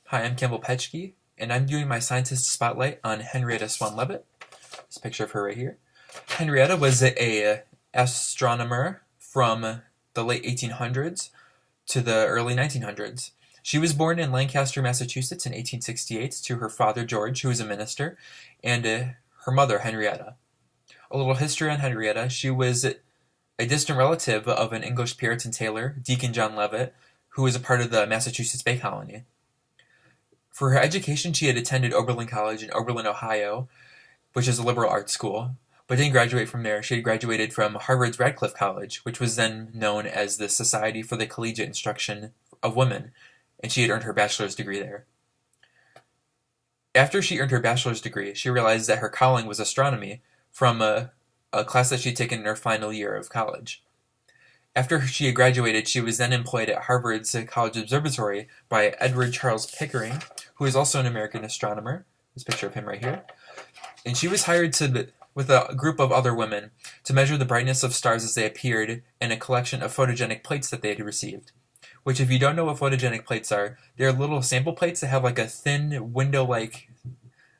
Hi, I'm Campbell Petchke, and I'm doing my scientist spotlight on Henrietta Swan Leavitt. This picture of her right here. Henrietta was a astronomer from the late 1800s to the early 1900s. She was born in Lancaster, Massachusetts in 1868 to her father George, who was a minister, and her mother Henrietta. A little history on Henrietta. She was a distant relative of an English Puritan tailor, Deacon John Leavitt, who was a part of the Massachusetts Bay Colony. For her education, she had attended Oberlin College in Oberlin, Ohio, which is a liberal arts school, but didn't graduate from there. She had graduated from Harvard's Radcliffe College, which was then known as the Society for the Collegiate Instruction of Women, and she had earned her bachelor's degree there. After she earned her bachelor's degree, she realized that her calling was astronomy from a class that she had taken in her final year of college. After she had graduated, she was then employed at Harvard's College Observatory by Edward Charles Pickering, who is also an American astronomer. This picture of him right here. And she was hired with a group of other women to measure the brightness of stars as they appeared in a collection of photogenic plates that they had received. Which, if you don't know what photogenic plates are, they're little sample plates that have like a thin window-like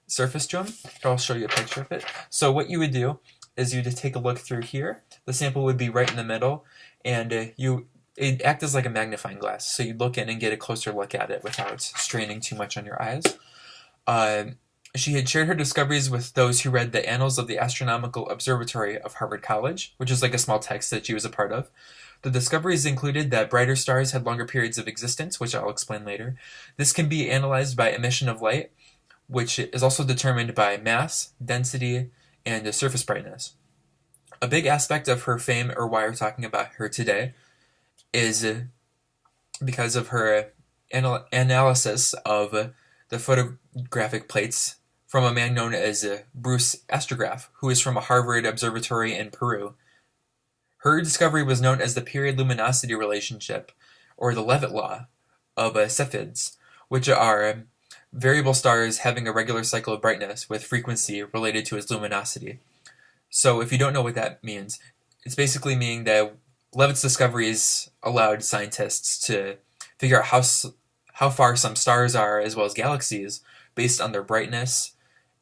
surface to them. I'll show you a picture of it. So what you would do is you'd take a look through here. The sample would be right in the middle, and it'd act as like a magnifying glass. So you'd look in and get a closer look at it without straining too much on your eyes. She had shared her discoveries with those who read the Annals of the Astronomical Observatory of Harvard College, which is like a small text that she was a part of. The discoveries included that brighter stars had longer periods of existence, which I'll explain later. This can be analyzed by emission of light, which is also determined by mass, density, and surface brightness. A big aspect of her fame, or why we're talking about her today, is because of her analysis of the photographic plates from a man known as Bruce Astrograph, who is from a Harvard observatory in Peru. Her discovery was known as the period luminosity relationship, or the Leavitt law, of Cepheids, which are variable stars having a regular cycle of brightness with frequency related to its luminosity. So if you don't know what that means, it's basically meaning that Leavitt's discoveries allowed scientists to figure out how far some stars are, as well as galaxies, based on their brightness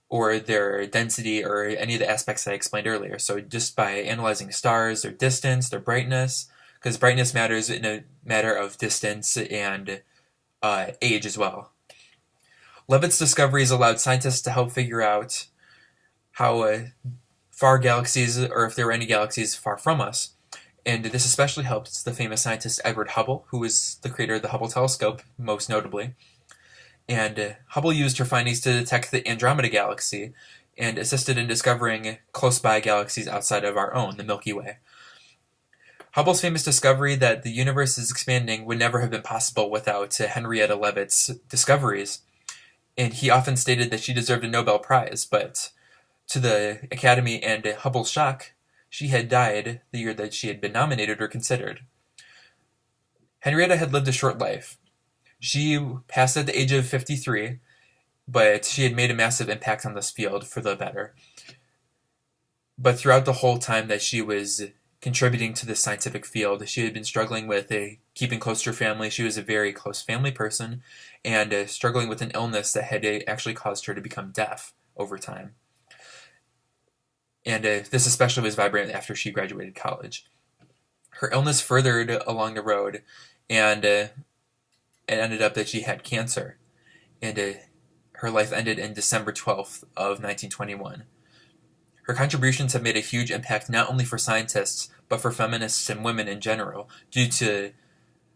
or their density or any of the aspects that I explained earlier. So just by analyzing stars, their distance, their brightness, because brightness matters in a matter of distance and age as well. Leavitt's discoveries allowed scientists to help figure out how far galaxies, or if there were any galaxies far from us. And this especially helped the famous scientist Edward Hubble, who was the creator of the Hubble telescope, most notably. And Hubble used her findings to detect the Andromeda Galaxy and assisted in discovering close-by galaxies outside of our own, the Milky Way. Hubble's famous discovery that the universe is expanding would never have been possible without Henrietta Leavitt's discoveries, and he often stated that she deserved a Nobel Prize, but to the Academy and Hubble's shock, she had died the year that she had been nominated or considered. Henrietta had lived a short life. She passed at the age of 53, but she had made a massive impact on this field for the better. But throughout the whole time that she was contributing to this scientific field, she had been struggling with keeping close to her family. She was a very close family person, and struggling with an illness that had actually caused her to become deaf over time. And this especially was vibrant after she graduated college. Her illness furthered along the road, and it ended up that she had cancer, and her life ended in December 12th of 1921. Her contributions have made a huge impact not only for scientists, but for feminists and women in general, due to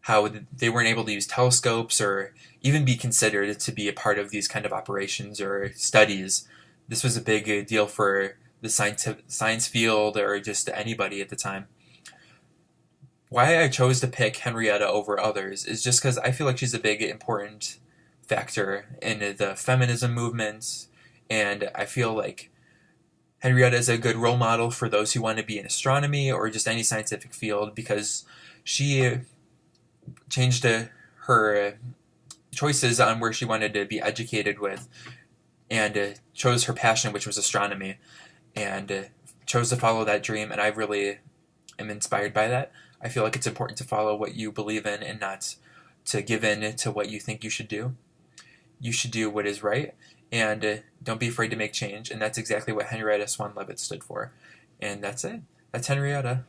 how they weren't able to use telescopes or even be considered to be a part of these kind of operations or studies. This was a big deal for the science field or just anybody at the time. Why I chose to pick Henrietta over others is just because I feel like she's a big important factor in the feminism movement, and I feel like Henrietta is a good role model for those who want to be in astronomy or just any scientific field, because she changed her choices on where she wanted to be educated with, and chose her passion, which was astronomy, and chose to follow that dream, and I really am inspired by that. I feel like it's important to follow what you believe in and not to give in to what you think you should do. you should do what is right, and don't be afraid to make change. And that's exactly what Henrietta Swan Leavitt stood for. And that's it. That's Henrietta.